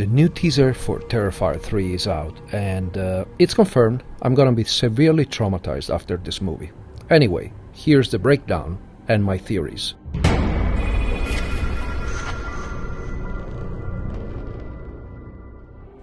The new teaser for Terrifier 3 is out, and it's confirmed I'm gonna be severely traumatized after this movie. Anyway, here's the breakdown and my theories.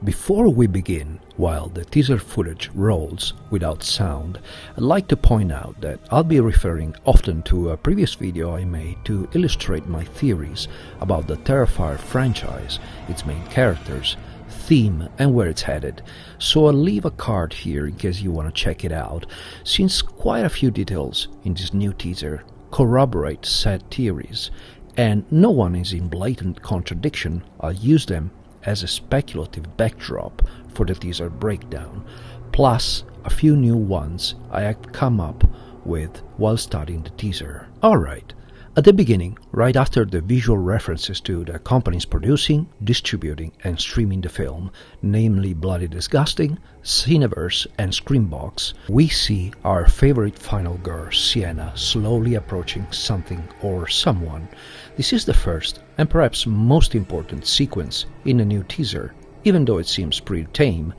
Before we begin, while the teaser footage rolls without sound, I'd like to point out that I'll be referring often to a previous video I made to illustrate my theories about the Terrifier franchise, its main characters, theme and where it's headed, so I'll leave a card here in case you want to check it out, since quite a few details in this new teaser corroborate said theories, and no one is in blatant contradiction. I'll use them as a speculative backdrop for the teaser breakdown, plus a few new ones I had come up with while studying the teaser. Alright, at the beginning, right after the visual references to the companies producing, distributing and streaming the film, namely Bloody Disgusting, Cineverse and Screambox, we see our favorite final girl, Sienna, slowly approaching something or someone. This is the first and perhaps most important sequence in the new teaser. Even though it seems pretty tame,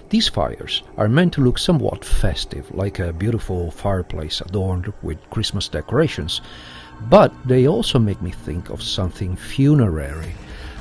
these fires are meant to look somewhat festive, like a beautiful fireplace adorned with Christmas decorations, but they also make me think of something funerary.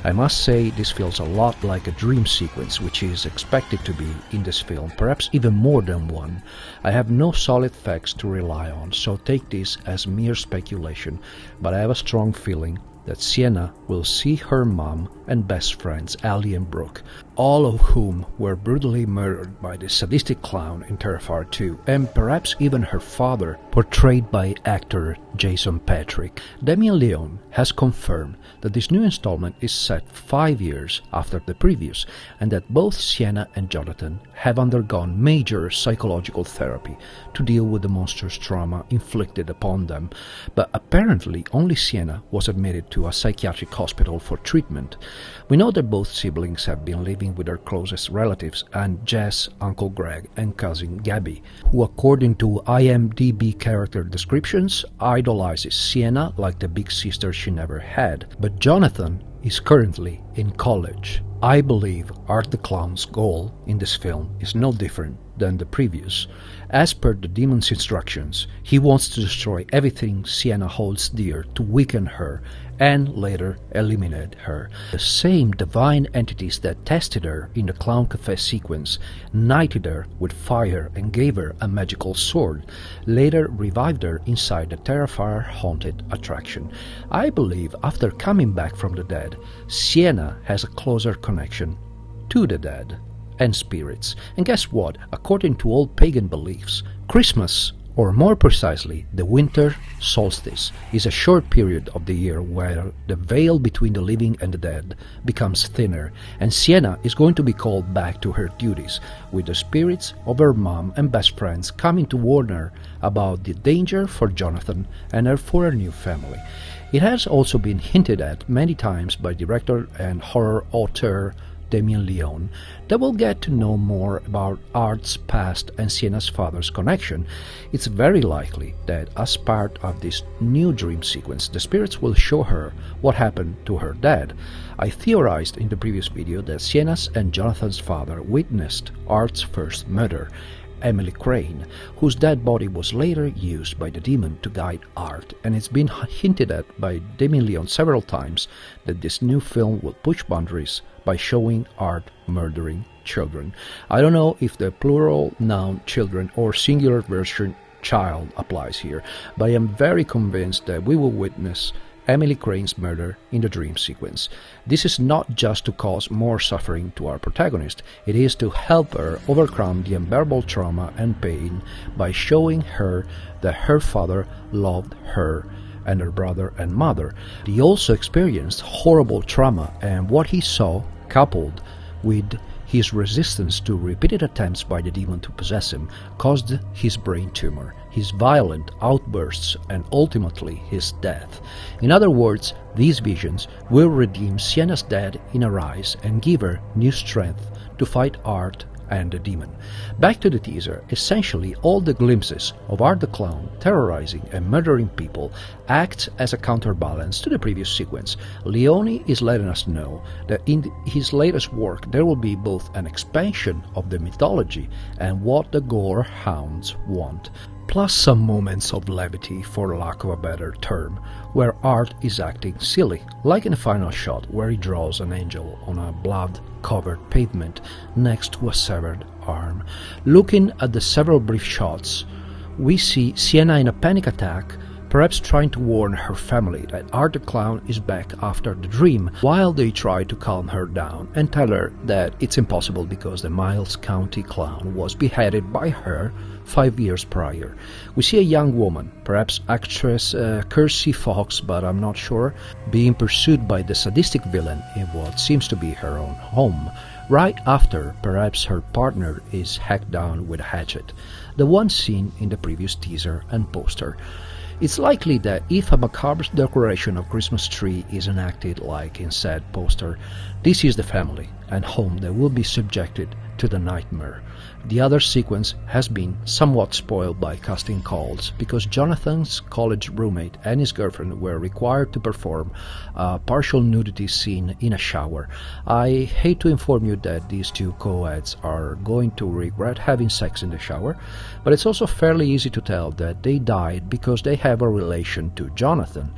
I must say this feels a lot like a dream sequence, which is expected to be in this film, perhaps even more than one. I have no solid facts to rely on, so take this as mere speculation, but I have a strong feeling that Sienna will see her mom and best friends Allie and Brooke, all of whom were brutally murdered by the sadistic clown in Terrifier 2, and perhaps even her father, portrayed by actor Jason Patric. Damien Leone has confirmed that this new installment is set 5 years after the previous, and that both Sienna and Jonathan have undergone major psychological therapy to deal with the monstrous trauma inflicted upon them, but apparently only Sienna was admitted to a psychiatric hospital for treatment. We know that both siblings have been living with their closest relatives, and Jess, Uncle Greg and cousin Gabby, who according to IMDb character descriptions idolizes Sienna like the big sister she never had. But Jonathan is currently in college. I believe Art the Clown's goal in this film is no different than the previous. As per the demon's instructions, he wants to destroy everything Sienna holds dear to weaken her and later eliminate her. The same divine entities that tested her in the Clown Cafe sequence, knighted her with fire and gave her a magical sword, later revived her inside the Terrifier haunted attraction. I believe after coming back from the dead, Sienna has a closer connection to the dead and spirits. And guess what? According to old pagan beliefs, Christmas, or more precisely the winter solstice, is a short period of the year where the veil between the living and the dead becomes thinner, and Sienna is going to be called back to her duties, with the spirits of her mom and best friends coming to warn her about the danger for Jonathan and for her new family. It has also been hinted at many times by director and horror author Damien Leone that we'll get to know more about Art's past and Sienna's father's connection. It's very likely that as part of this new dream sequence, the spirits will show her what happened to her dad. I theorized in the previous video that Sienna's and Jonathan's father witnessed Art's first murder, Emily Crane, whose dead body was later used by the demon to guide Art, and it's been hinted at by Damien Leone several times that this new film will push boundaries by showing Art murdering children. I don't know if the plural noun children or singular version child applies here, but I am very convinced that we will witness Emily Crane's murder in the dream sequence. This is not just to cause more suffering to our protagonist, it is to help her overcome the unbearable trauma and pain by showing her that her father loved her and her brother and mother. He also experienced horrible trauma, and what he saw, coupled with his resistance to repeated attempts by the demon to possess him, caused his brain tumor, his violent outbursts, and ultimately his death. In other words, these visions will redeem Sienna's dead in her eyes and give her new strength to fight Art and the demon. Back to the teaser, essentially all the glimpses of Art the Clown terrorizing and murdering people act as a counterbalance to the previous sequence. Leone is letting us know that in his latest work there will be both an expansion of the mythology and what the gore hounds want, plus some moments of levity, for lack of a better term, where Art is acting silly, like in the final shot where he draws an angel on a blood-covered pavement next to a severed arm. Looking at the several brief shots, we see Sienna in a panic attack, perhaps trying to warn her family that Art the Clown is back after the dream, while they try to calm her down and tell her that it's impossible because the Miles County Clown was beheaded by her 5 years prior. We see a young woman, perhaps actress Kirsty Fox, but I'm not sure, being pursued by the sadistic villain in what seems to be her own home, right after perhaps her partner is hacked down with a hatchet, the one seen in the previous teaser and poster. It's likely that if a macabre decoration of Christmas tree is enacted like in said poster, this is the family and home that will be subjected to the nightmare. The other sequence has been somewhat spoiled by casting calls because Jonathan's college roommate and his girlfriend were required to perform a partial nudity scene in a shower. I hate to inform you that these two co-eds are going to regret having sex in the shower, but it's also fairly easy to tell that they died because they have a relation to Jonathan,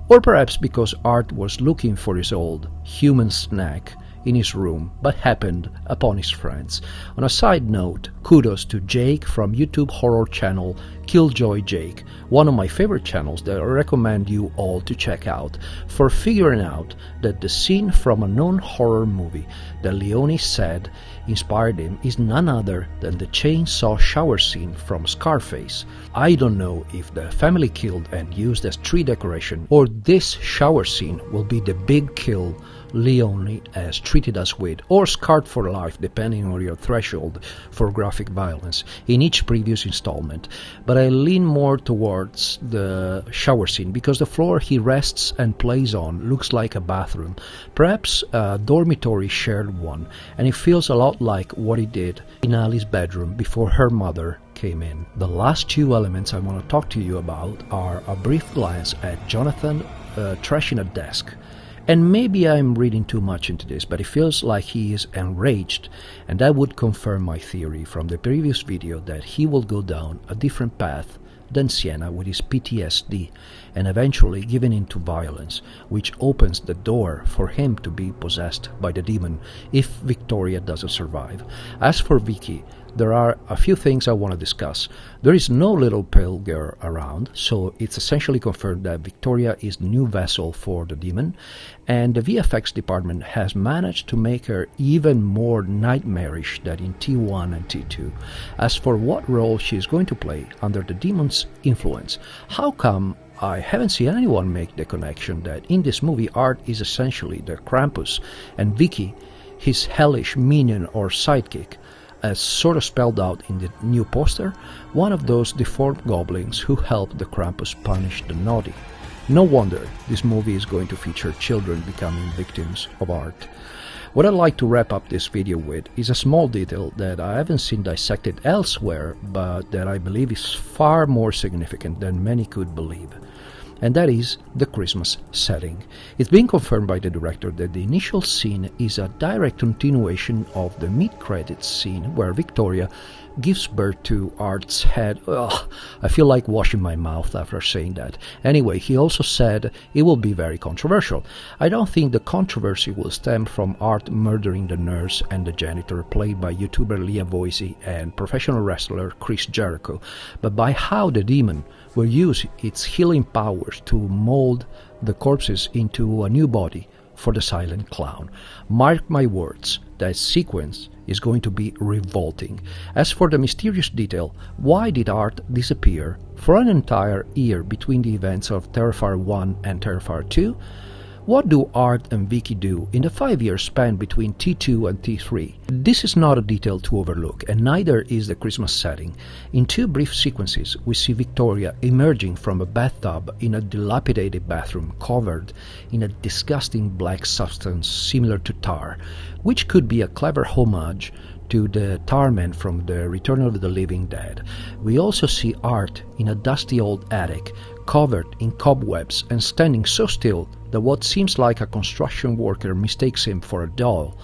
or perhaps because Art was looking for his old human snack in his room but happened upon his friends. On a side note, kudos to Jake from YouTube horror channel Killjoy Jake, one of my favorite channels that I recommend you all to check out, for figuring out that the scene from a known horror movie that Leone said inspired him is none other than the chainsaw shower scene from Scarface. I don't know if the family killed and used as tree decoration or this shower scene will be the big kill Leone has treated us with, or scarred for life depending on your threshold for graphic violence in each previous installment, but I lean more towards the shower scene because the floor he rests and plays on looks like a bathroom, perhaps a dormitory shared one, and it feels a lot like what he did in Ali's bedroom before her mother came in. The last two elements I want to talk to you about are a brief glance at Jonathan trashing a desk. And maybe I'm reading too much into this, but it feels like he is enraged, and that would confirm my theory from the previous video that he will go down a different path than Sienna with his PTSD and eventually giving in to violence, which opens the door for him to be possessed by the demon if Victoria doesn't survive. As for Vicky, there are a few things I want to discuss. There is no little pale girl around, so it's essentially confirmed that Victoria is the new vessel for the demon, and the VFX department has managed to make her even more nightmarish than in T1 and T2. As for what role she is going to play under the demon's influence, how come I haven't seen anyone make the connection that in this movie Art is essentially the Krampus and Vicky his hellish minion or sidekick, as sort of spelled out in the new poster, one of those deformed goblins who help the Krampus punish the naughty. No wonder this movie is going to feature children becoming victims of Art. What I'd like to wrap up this video with is a small detail that I haven't seen dissected elsewhere, but that I believe is far more significant than many could believe. And that is the Christmas setting. It's been confirmed by the director that the initial scene is a direct continuation of the mid-credits scene where Victoria gives birth to Art's head. Ugh, I feel like washing my mouth after saying that. Anyway, he also said it will be very controversial. I don't think the controversy will stem from Art murdering the nurse and the janitor played by YouTuber Leah Voisey and professional wrestler Chris Jericho, but by how the demon will use its healing powers to mold the corpses into a new body for the silent clown. Mark my words, that sequence is going to be revolting. As for the mysterious detail, why did Art disappear for an entire year between the events of Terrifier 1 and Terrifier 2? What do Art and Vicky do in the 5-year span between T2 and T3? This is not a detail to overlook, and neither is the Christmas setting. In two brief sequences, we see Victoria emerging from a bathtub in a dilapidated bathroom covered in a disgusting black substance similar to tar, which could be a clever homage to the tarman from the Return of the Living Dead. We also see Art in a dusty old attic, covered in cobwebs and standing so still that what seems like a construction worker mistakes him for a doll.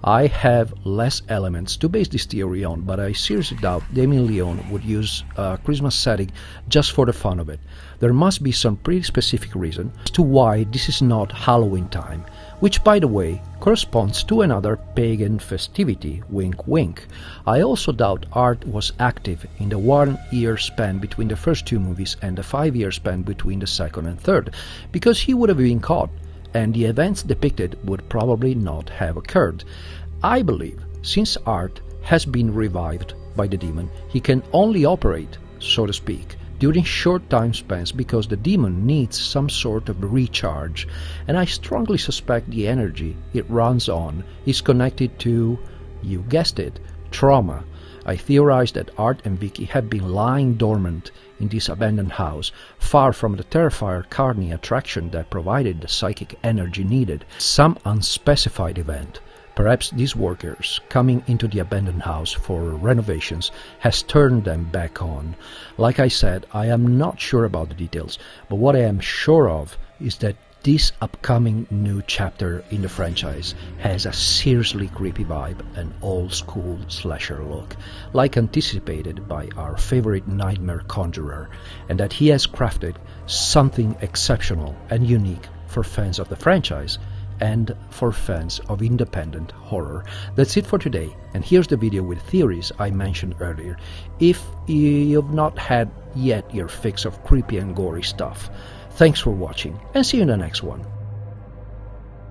I have less elements to base this theory on, but I seriously doubt Damien Leone would use a Christmas setting just for the fun of it. There must be some pretty specific reason as to why this is not Halloween time, which, by the way, corresponds to another pagan festivity, wink wink. I also doubt Art was active in the 1 year span between the first two movies and the 5 year span between the second and third, because he would have been caught, and the events depicted would probably not have occurred. I believe, since Art has been revived by the demon, he can only operate, so to speak, during short time spans because the demon needs some sort of recharge, and I strongly suspect the energy it runs on is connected to, you guessed it, trauma. I theorize that Art and Vicky have been lying dormant in this abandoned house, far from the Terrifier carny attraction that provided the psychic energy needed. Some unspecified event, perhaps these workers coming into the abandoned house for renovations, has turned them back on. Like I said, I am not sure about the details, but what I am sure of is that this upcoming new chapter in the franchise has a seriously creepy vibe and old-school slasher look, like anticipated by our favorite nightmare conjurer, and that he has crafted something exceptional and unique for fans of the franchise and for fans of independent horror. That's it for today, and here's the video with theories I mentioned earlier, if you've not had yet your fix of creepy and gory stuff. Thanks for watching, and see you in the next one.